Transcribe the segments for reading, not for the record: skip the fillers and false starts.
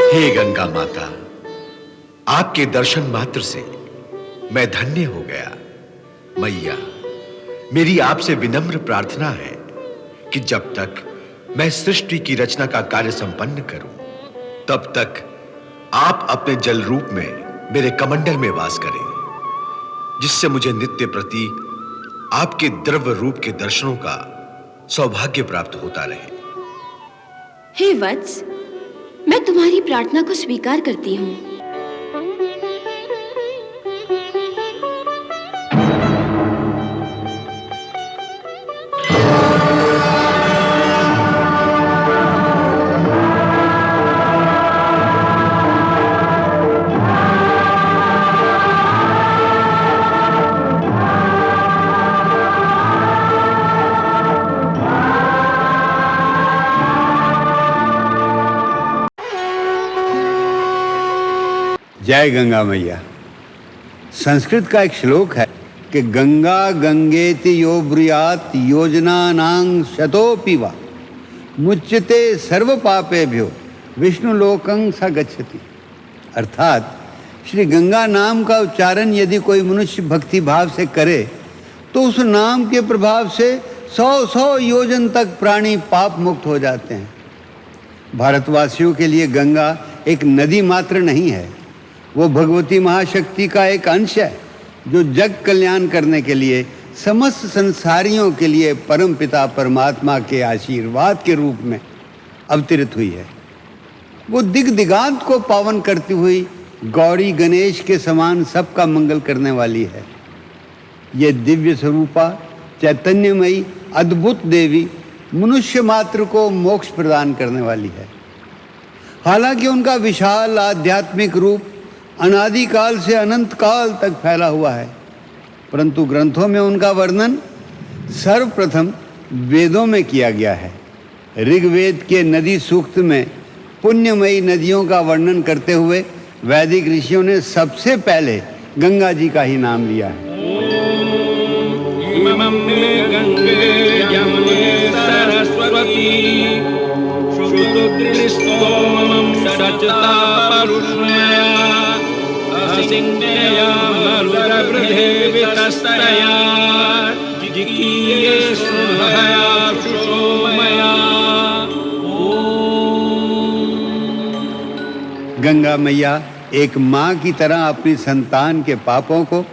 हे गंगा माता, आपके दर्शन मात्र से मैं धन्य हो गया। मैया, मेरी आपसे विनम्र प्रार्थना है कि जब तक मैं सृष्टि की रचना का कार्य संपन्न करूं, तब तक आप अपने जल रूप में मेरे कमंडल में वास करें, जिससे मुझे नित्य प्रति आपके द्रव्य रूप के दर्शनों का सौभाग्य प्राप्त होता रहे। हे वत्स, मैं तुम्हारी प्रार्थना को स्वीकार करती हूँ। जय गंगा मैया। संस्कृत का एक श्लोक है कि गंगा गंगेति यो ब्रूयात् योजनानां शतोऽपि वा मुच्यते सर्व पापेभ्यो विष्णुलोकं स गच्छति। अर्थात श्री गंगा नाम का उच्चारण यदि कोई मनुष्य भक्ति भाव से करे तो उस नाम के प्रभाव से 100 योजन तक प्राणी पाप मुक्त हो जाते हैं। भारतवासियों के लिए गंगा एक नदी मात्र नहीं है, वो भगवती महाशक्ति का एक अंश है जो जग कल्याण करने के लिए समस्त संसारियों के लिए परम पिता परमात्मा के आशीर्वाद के रूप में अवतरित हुई है। वो दिग दिगांत को पावन करती हुई गौरी गणेश के समान सबका मंगल करने वाली है। ये दिव्य स्वरूपा चैतन्यमयी अद्भुत देवी मनुष्य मात्र को मोक्ष प्रदान करने वाली है। हालांकि उनका विशाल आध्यात्मिक रूप अनादिकाल से अनंत काल तक फैला हुआ है, परंतु ग्रंथों में उनका वर्णन सर्वप्रथम वेदों में किया गया है। ऋग्वेद के नदी सूक्त में पुण्यमयी नदियों का वर्णन करते हुए वैदिक ऋषियों ने सबसे पहले गंगा जी का ही नाम लिया है। गंगा मैया एक माँ की तरह अपनी संतान के पापों को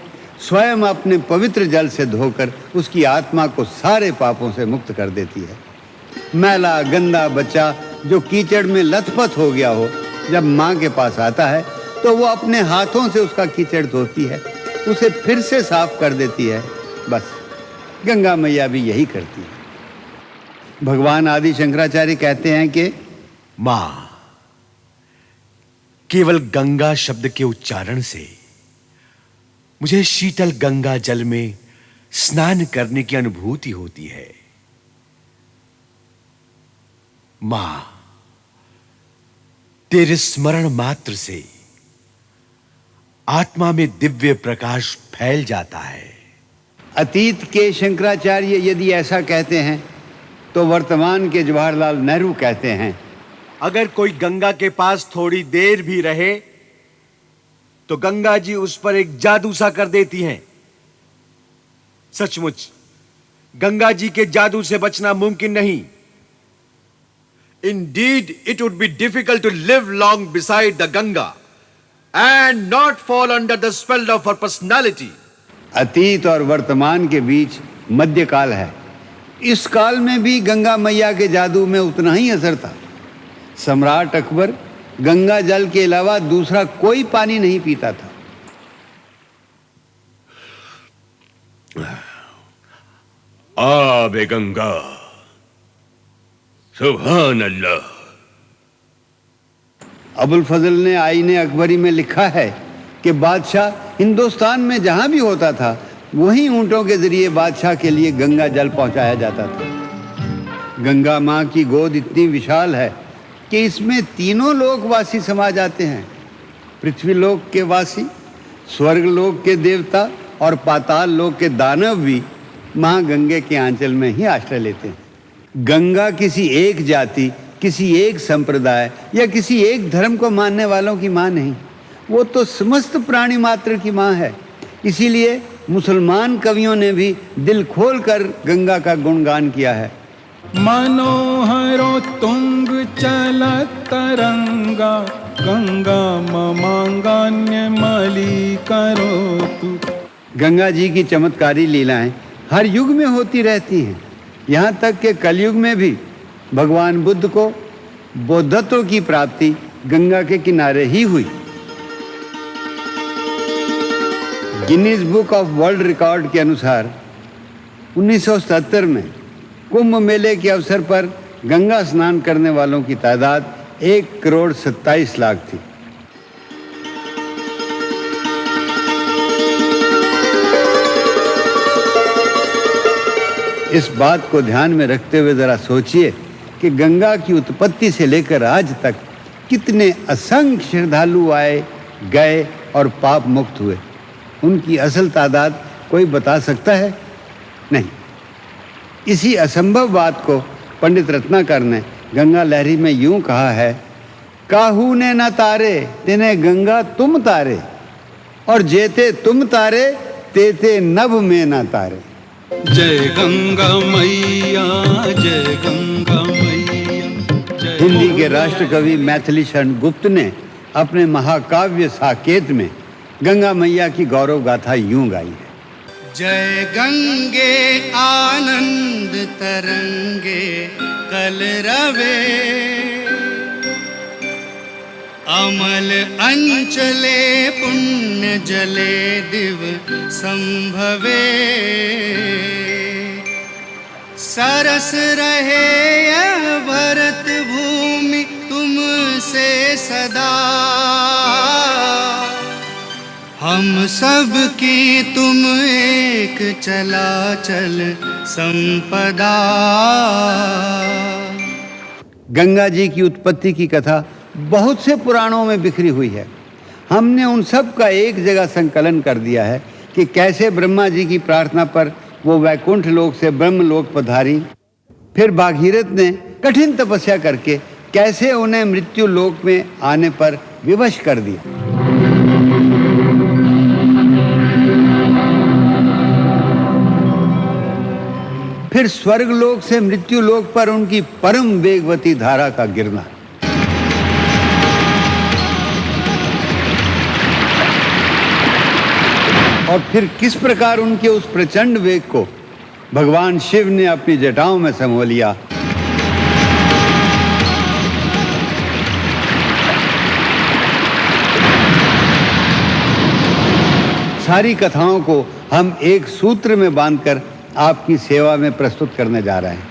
स्वयं अपने पवित्र जल से धोकर उसकी आत्मा को सारे पापों से मुक्त कर देती है। मैला गंदा बच्चा जो कीचड़ में लथपथ हो गया हो, जब माँ के पास आता है तो वो अपने हाथों से उसका कीचड़ धोती है, उसे फिर से साफ कर देती है। बस गंगा मैया भी यही करती है। भगवान आदि शंकराचार्य कहते हैं कि मां, केवल गंगा शब्द के उच्चारण से मुझे शीतल गंगा जल में स्नान करने की अनुभूति होती है। मां, तेरे स्मरण मात्र से आत्मा में दिव्य प्रकाश फैल जाता है। अतीत के शंकराचार्य यदि ऐसा कहते हैं तो वर्तमान के जवाहरलाल नेहरू कहते हैं, अगर कोई गंगा के पास थोड़ी देर भी रहे तो गंगा जी उस पर एक जादू सा कर देती हैं। सचमुच गंगा जी के जादू से बचना मुमकिन नहीं। Indeed, it would be difficult to live long beside the Ganga and not fall under the spell of her personality. अतीत और वर्तमान के बीच मध्यकाल है। इस काल में भी गंगा मैया के जादू में उतना ही असर था। सम्राट अकबर गंगा जल के अलावा दूसरा कोई पानी नहीं पीता था। आबे गंगा, सुभान अल्लाह। अबुल फजल ने आईने अकबरी में लिखा है कि बादशाह हिंदुस्तान में जहां भी होता था वहीं ऊंटों के जरिए बादशाह के लिए गंगा जल पहुंचाया जाता था। गंगा माँ की गोद इतनी विशाल है कि इसमें तीनों लोक वासी समा जाते हैं। पृथ्वी लोक के वासी, स्वर्ग लोक के देवता और पाताल लोक के दानव भी माँ गंगे के आंचल में ही आश्रय लेते हैं। गंगा किसी एक जाति किसी एक संप्रदाय या किसी एक धर्म को मानने वालों की माँ नहीं, वो तो समस्त प्राणी मात्र की माँ है। इसीलिए मुसलमान कवियों ने भी दिल खोलकर गंगा का गुणगान किया है। मनोहरो तुंग चलत तरंगा, गंगा ममांगान्य मली करो तू। गंगा जी की चमत्कारी लीलाएं हर युग में होती रहती हैं। यहाँ तक कि कलयुग में भी भगवान बुद्ध को बौद्धत्व की प्राप्ति गंगा के किनारे ही हुई। Guinness book of world record के अनुसार 1970 में कुंभ मेले के अवसर पर गंगा स्नान करने वालों की तादाद 1,27,00,000 थी। इस बात को ध्यान में रखते हुए जरा सोचिए कि गंगा की उत्पत्ति से लेकर आज तक कितने असंख्य श्रद्धालु आए गए और पाप मुक्त हुए। उनकी असल तादाद कोई बता सकता है? नहीं। इसी असंभव बात को पंडित रत्नाकर ने गंगा लहरी में यूं कहा है, काहू ने न तारे तिने गंगा तुम तारे, और जेते तुम तारे तेते नभ में न तारे। जय गंगा मैया, जय गंगा मैया। हिंदी के राष्ट्र कवि मैथिली शरण गुप्त ने अपने महाकाव्य साकेत में गंगा मैया की गौरव गाथा यूं गाई है। जय गंगे आनंद तरंगे कल रवे, अमल अंचले पुण्य जले दिव संभवे, सरस रहे यह भरत भूमि तुमसे सदा, हम सब की तुम एक चलाचल संपदा। गंगा जी की उत्पत्ति की कथा बहुत से पुराणों में बिखरी हुई है। हमने उन सब का एक जगह संकलन कर दिया है कि कैसे ब्रह्मा जी की प्रार्थना पर वो वैकुंठ लोक से ब्रह्मलोक पधारी, फिर भागीरथ ने कठिन तपस्या करके कैसे उन्हें मृत्यु लोक में आने पर विवश कर दिया। फिर स्वर्ग लोक से मृत्यु लोक पर उनकी परम वेगवती धारा का गिरना। और फिर किस प्रकार उनके उस प्रचंड वेग को भगवान शिव ने अपनी जटाओं में समो लिया। सारी कथाओं को हम एक सूत्र में बांधकर आपकी सेवा में प्रस्तुत करने जा रहे हैं।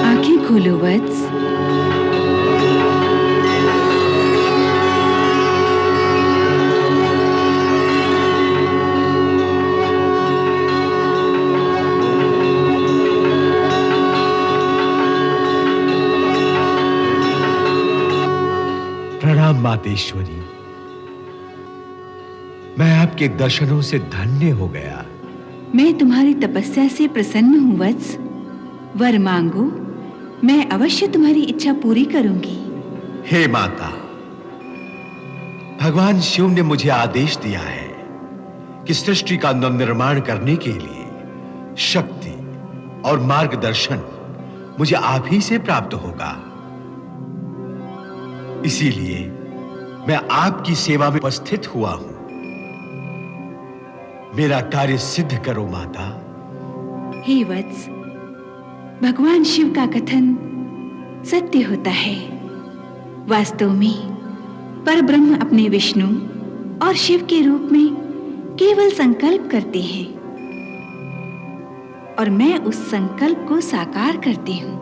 आंखें खोलो वत्स। प्रणाम मातेश्वरी, मैं आपके दर्शनों से धन्य हो गया। मैं तुम्हारी तपस्या से प्रसन्न हूँ वत्स। वर मांगो, मैं अवश्य तुम्हारी इच्छा पूरी करूंगी। हे माता, भगवान शिव ने मुझे आदेश दिया है कि सृष्टि का नवनिर्माण करने के लिए शक्ति और मार्गदर्शन मुझे आप ही से प्राप्त होगा। इसीलिए मैं आपकी सेवा में उपस्थित हुआ हूं। मेरा कार्य सिद्ध करो माता। हे वत्स, भगवान शिव का कथन सत्य होता है। वास्तव में परब्रह्म अपने विष्णु और शिव के रूप में केवल संकल्प करते हैं और मैं उस संकल्प को साकार करती हूं।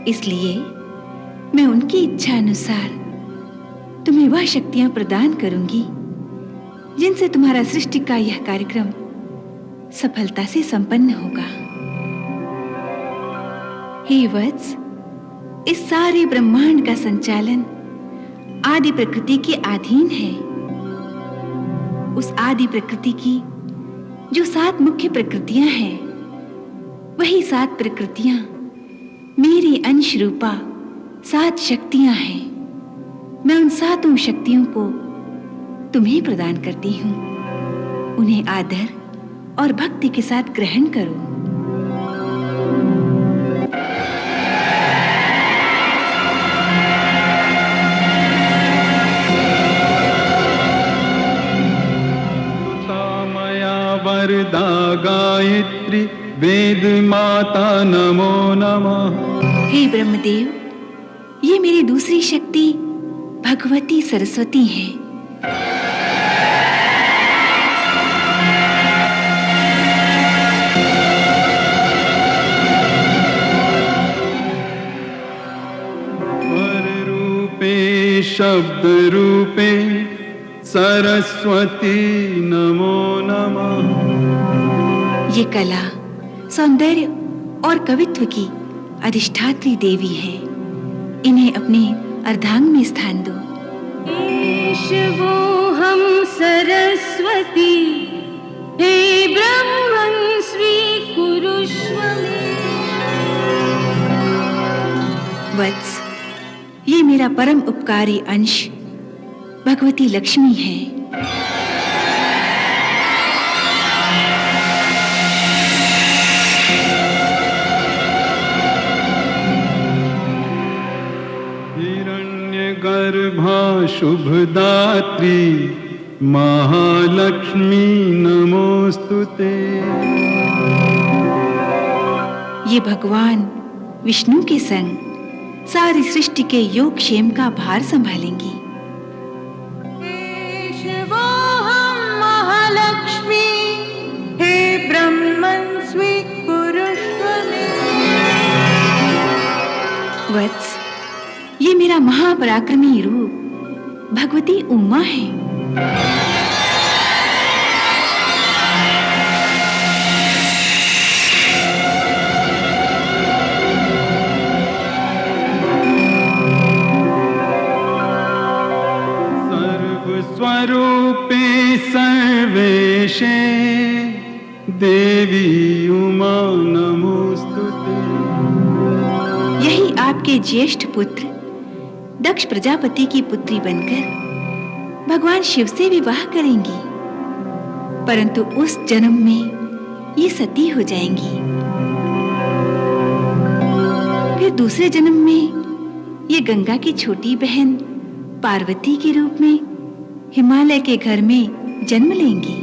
इसलिए मैं उनकी इच्छा अनुसार तुम्हें वह शक्तियां प्रदान करूंगी जिनसे तुम्हारा सृष्टि का यह कार्यक्रम सफलता से संपन्न होगा। हे वत्स, इस सारे ब्रह्मांड का संचालन आदि प्रकृति के अधीन है। उस आदि प्रकृति की जो 7 मुख्य प्रकृतियां हैं, वही 7 प्रकृतियां मेरी अंश रूपा 7 शक्तियां हैं। मैं उन 7 शक्तियों को तुम्हें प्रदान करती हूं। उन्हें आदर और भक्ति के साथ ग्रहण करो। वरदा गायत्री वेद माता नमो नमः। हे ब्रह्मदेव, ये मेरी दूसरी शक्ति भगवती सरस्वती है। स्वर रूपे शब्द रूपे सरस्वती नमो नमः। ये कला, सौंदर्य और कवित्व की अधिष्ठात्री देवी है। इन्हें अपने अर्धांग में स्थान दो। वो हम सरस्वती, हे ब्रह्मन् स्वीकुरुष्व मे। वत्स, ये मेरा परम उपकारी अंश भगवती लक्ष्मी है। हिरण्यगर्भा शुभदात्री महालक्ष्मी नमोस्तुते। ये भगवान विष्णु के संग सारी सृष्टि के योग क्षेम का भार संभालेंगी। शिवोऽहं महालक्ष्मी, हे ब्रह्मन् स्वीकुरुष्व मे। वत्स, ये मेरा महापराक्रमी रूप भगवती उमा है। स्वरूपे सर्वेशे देवी उमा नमोस्तुते। यही आपके ज्येष्ठ पुत्र दक्ष प्रजापति की पुत्री बनकर भगवान शिव से विवाह करेंगी, परंतु उस जन्म में ये सती हो जाएंगी। फिर दूसरे जन्म में ये गंगा की छोटी बहन पार्वती के रूप में हिमालय के घर में जन्म लेंगी।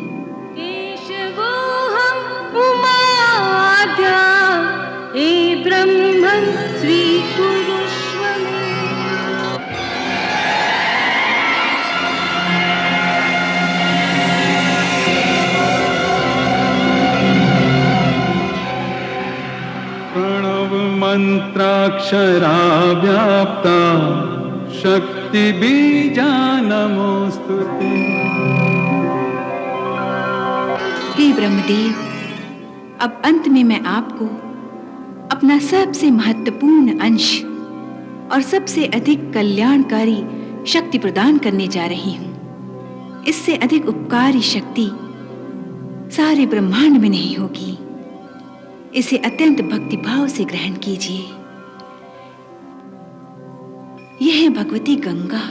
केशवोऽहं उमाद्या, हे ब्रह्मन् स्वीकुरुष्व मे। प्रणव मंत्राक्षरा व्याप्ता शक्ति बीजा नमोस्तुते। हे ब्रह्मदेव, अब अंत में मैं आपको अपना सबसे महत्वपूर्ण अंश और सबसे अधिक कल्याणकारी शक्ति प्रदान करने जा रही हूं। इससे अधिक उपकारी शक्ति सारे ब्रह्मांड में नहीं होगी। इसे अत्यंत भक्तिभाव से ग्रहण कीजिए। यह है भगवती गंगा।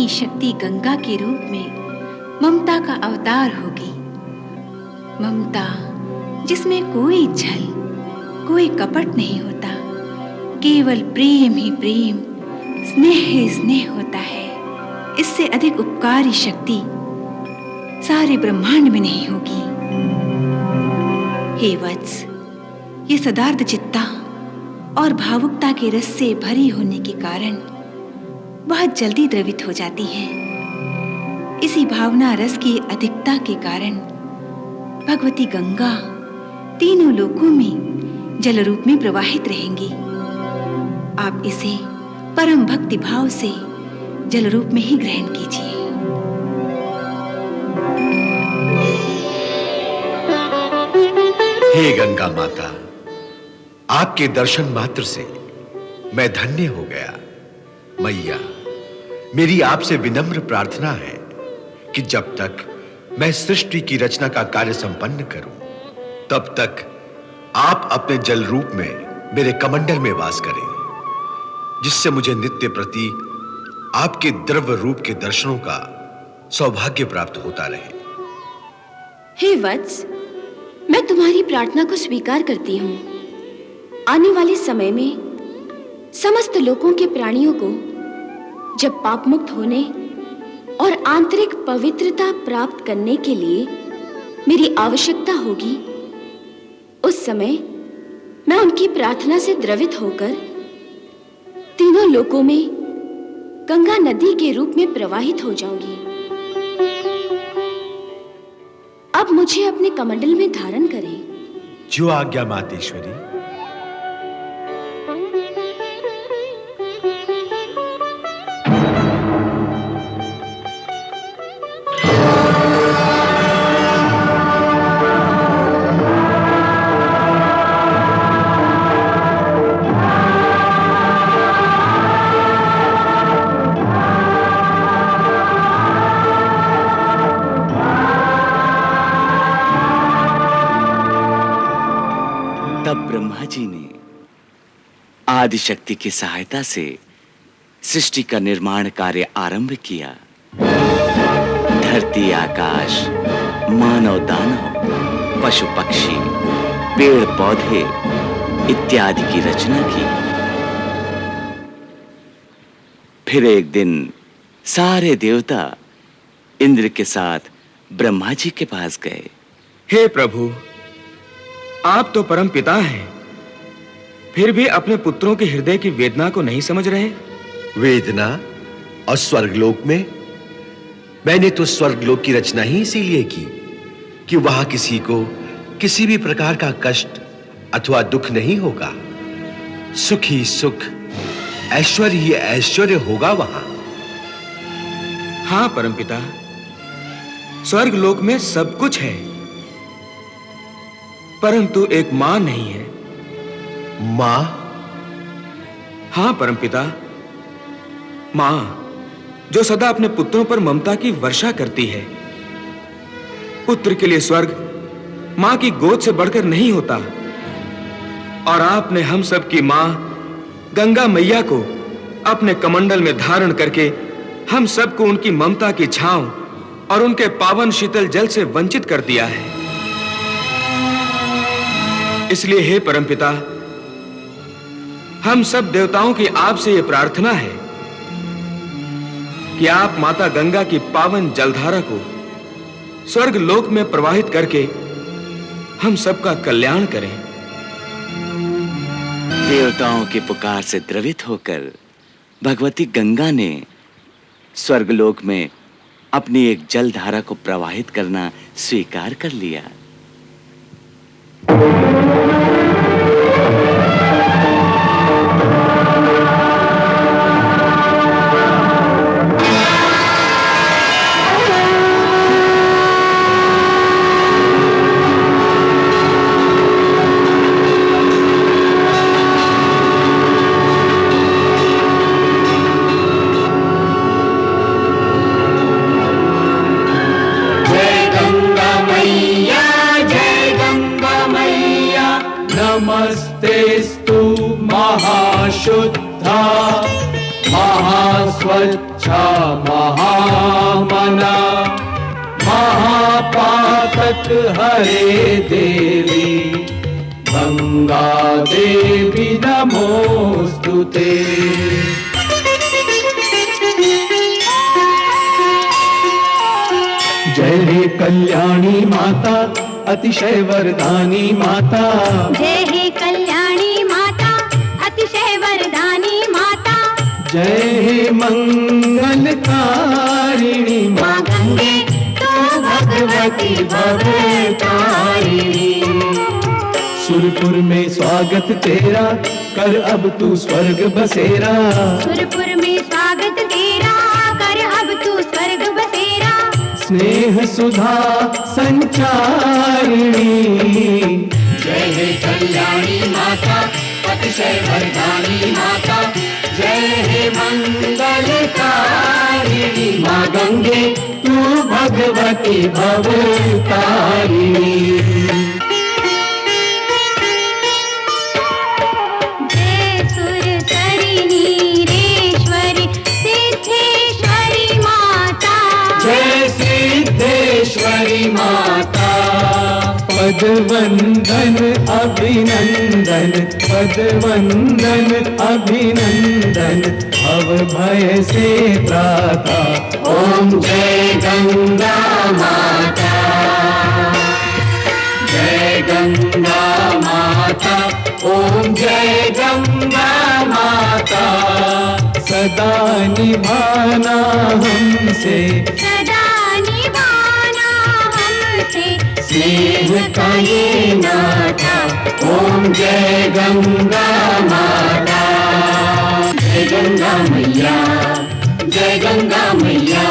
शक्ति गंगा के रूप में ममता का अवतार होगी। ममता जिसमें कोई छल, कोई कपट नहीं होता, केवल प्रेम ही प्रेम, स्नेह ही स्नेह होता है। इससे अधिक उपकारी शक्ति सारे ब्रह्मांड में नहीं होगी। हे वत्स, ये सदार्थ चित्ता और भावुकता के रस से भरी होने के कारण बहुत जल्दी द्रवित हो जाती हैं। इसी भावना रस की अधिकता के कारण भगवती गंगा तीनों लोकों में जल रूप में प्रवाहित रहेंगी। आप इसे परम भक्ति भाव से जल रूप में ही ग्रहण कीजिए। हे गंगा माता, आपके दर्शन मात्र से मैं धन्य हो गया। मैया, मेरी आपसे विनम्र प्रार्थना है कि जब तक मैं सृष्टि की रचना का कार्य संपन्न करूं, तब तक आप अपने जल रूप में मेरे कमंडल में वास करें, जिससे मुझे नित्य प्रति आपके द्रव्य रूप के दर्शनों का सौभाग्य प्राप्त होता रहे। हे वत्स, मैं तुम्हारी प्रार्थना को स्वीकार करती हूँ। आने वाले समय में समस्त लोकों के प्राणियों को जब पाप मुक्त होने और आंतरिक पवित्रता प्राप्त करने के लिए मेरी आवश्यकता होगी, उस समय मैं उनकी प्रार्थना से द्रवित होकर तीनों लोकों में गंगा नदी के रूप में प्रवाहित हो जाऊंगी। अब मुझे अपने कमंडल में धारण करें। जो आज्ञा मातेश्वरी। तब ब्रह्मा जी ने आदिशक्ति की सहायता से सृष्टि का निर्माण कार्य आरंभ किया। धरती, आकाश, मानव दानव, पशु पक्षी, पेड़ पौधे इत्यादि की रचना की। फिर एक दिन सारे देवता इंद्र के साथ ब्रह्मा जी के पास गए। हे प्रभु, आप तो परम पिता हैं, फिर भी अपने पुत्रों के हृदय की वेदना को नहीं समझ रहे। वेदना और स्वर्गलोक में? मैंने तो स्वर्गलोक की रचना ही इसीलिए की कि वहां किसी को किसी भी प्रकार का कष्ट अथवा दुख नहीं होगा। सुख ही सुख, ऐश्वर्य ही ऐश्वर्य होगा वहां। हाँ परमपिता, स्वर्गलोक में सब कुछ है, परंतु एक मां नहीं है। मां? हाँ परमपिता, मां जो सदा अपने पुत्रों पर ममता की वर्षा करती है। पुत्र के लिए स्वर्ग मां की गोद से बढ़कर नहीं होता। और आपने हम सब की मां गंगा मैया को अपने कमंडल में धारण करके हम सबको उनकी ममता की छांव और उनके पावन शीतल जल से वंचित कर दिया है। इसलिए हे परमपिता, हम सब देवताओं की आपसे यह प्रार्थना है कि आप माता गंगा की पावन जलधारा को स्वर्ग लोक में प्रवाहित करके हम सबका कल्याण करें। देवताओं की पुकार से द्रवित होकर भगवती गंगा ने स्वर्गलोक में अपनी एक जलधारा को प्रवाहित करना स्वीकार कर लिया। नमस्तेस्तु महाशुद्धा महास्वच्छा महामना महापातक हरे देवी गंगा देवी नमोस्तुते। जय हे कल्याणी माता अतिशय वरदानी माता। जय हे कल्याणी माता अतिशय वरदानी माता। जय हे मंगलकारिणी माता। गंगे तू भगवती भवतारिणी। सुरपुर में स्वागत तेरा, कर अब तू स्वर्ग बसेरा। सुरपुर में स्वागत तेरा, कर अब तू स्वर्ग बसेरा। स्नेह सुधा संचारिणी, जय हे कल्याणी माता, अतिशय वरदानी माता, जय हे मंगलकारिणी। माँ गंगे तू भगवती भवतारिणी। सिद्धेश्वरी माता, पदवंदन अभिनंदन, पदवंदन अभिनंदन, भव भय से त्राता। ओम जय गंगा माता, जय गंगा माता, ओम जय गंगा माता। सदा निभाना हमसे, सदा निभाना हमसे, स्नेह का ये नाता। ओम जय गंगा माता, जय गंगा मैया, जय गंगा मैया।